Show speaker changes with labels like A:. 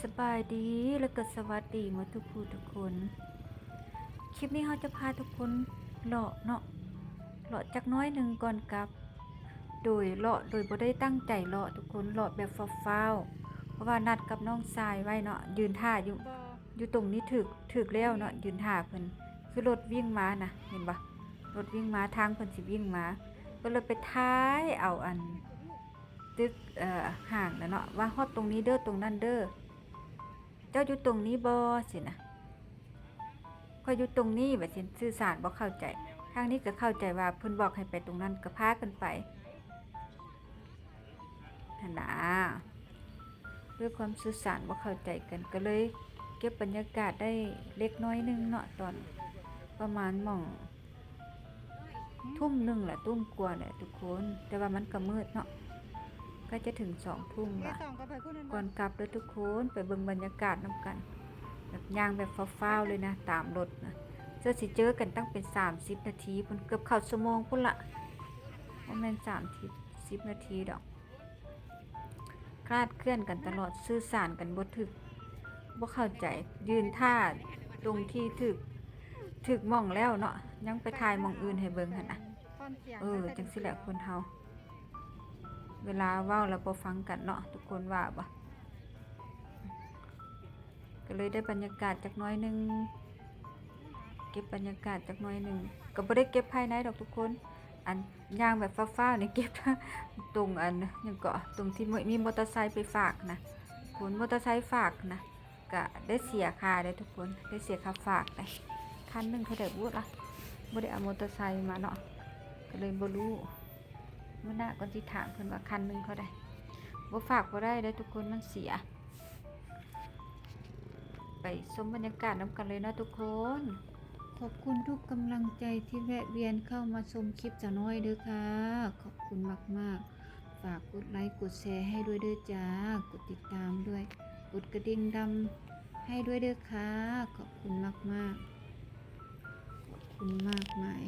A: สบายดีแล้วก็สวัสดีหมดทุกผู้ทุกคน คลิปนี้เราจะพาทุกคนเลาะเนาะเลาะจักน้อยหนึ่งก่อนกลับ โดยเลาะโดยบ่ได้ตั้งใจเลาะทุกคนเลาะแบบฟ้าวๆเพราะว่านัดกับน้องทรายไว้เนาะยืนท่าอยู่ตรงนี้ถึกแล้วเนาะยืนท่าเพิ่นคือรถวิ่งมานะเห็นปะรถวิ่งมาทางเพิ่นสิวิ่งมาก็เลยไปท้ายเอาอันตึกห่างนะเนาะว่าฮอดตรงนี้เด้อตรงนั้นเด้อเจ้าอยู่ตรงนี้บ่สินะก็อยู่ตรงนี้ว่าสิสื่อสารบ่เข้าใจทางนี้ก็เข้าใจว่าเพิ่นบอกให้ไปตรงนั้นก็พากันไปหั่นน่ะด้วยความสื่อสารบ่เข้าใจกันก็เลยเก็บบรรยากาศได้เล็กน้อยนึงเนาะตอนประมาณหม่องทุ่มหนึ่งแหละทุ่มกว่าแหละทุกคนแต่ว่ามันก็มืดเนาะก็จะถึง2 ทุ่มละก่อนกลับด้วยทุกคนไปเบิ่งบรรยากาศนํกันแบบย่างแบบฟ้าวๆเลยนะตามรถนะสิเจอกันตั้งเป็น30 นาทีพุ่นเกือบเข้าชั่วโมงพุ่นละบ่แม่น30 นาทีดอกคลาดเคลื่อนกันตลอดสื่อสารกันบ่ถึกบ่เข้าใจยืนท่าตรงที่ถึกหม่องแล้วเนาะยังไปถ่ายหม่องอื่นให้เบิ่งหั่นน่ะจังสิแหละคนเฮาเวลาเว้าแล้วบ่ฟังกันเนาะทุกคนว่าบ่ก็เลยได้บรรยากาศจักหน่อยนึงเก็บบรรยากาศจักหน่อยนึงก็บ่ได้เก็บภายในดอกทุกคนอันย่างแบบฟ้าๆนี่เก็บตรงอันยังก็ตรงที่มีมอเตอร์ไซค์ไปฝากนะคนมอเตอร์ไซค์ฝากนะก็ได้เสียค่าได้ทุกคนได้เสียค่าฝากได้คันนึงเท่าใดบ่ล่ะบ่ได้เอามอเตอร์ไซค์มาเนาะก็เลยบ่รู้มื้อหน้าก็สิถามเพิ่นว่าคันนึงเท่าใดบ่ฝากบ่ได้ทุกคนมันเสียไปชมบรรยากาศนำกันเลยนะทุกคนขอบคุณทุกกำลังใจที่แวะเวียนเข้ามาชมคลิปจ๋าน้อยเด้อค่ะขอบคุณมากๆฝากกดไลค์กดแชร์ให้ด้วยเด้อจ้ากดติดตามด้วยกดกระดิ่งดำให้ด้วยเด้อค่ะขอบคุณมากๆขอบคุณมากมาย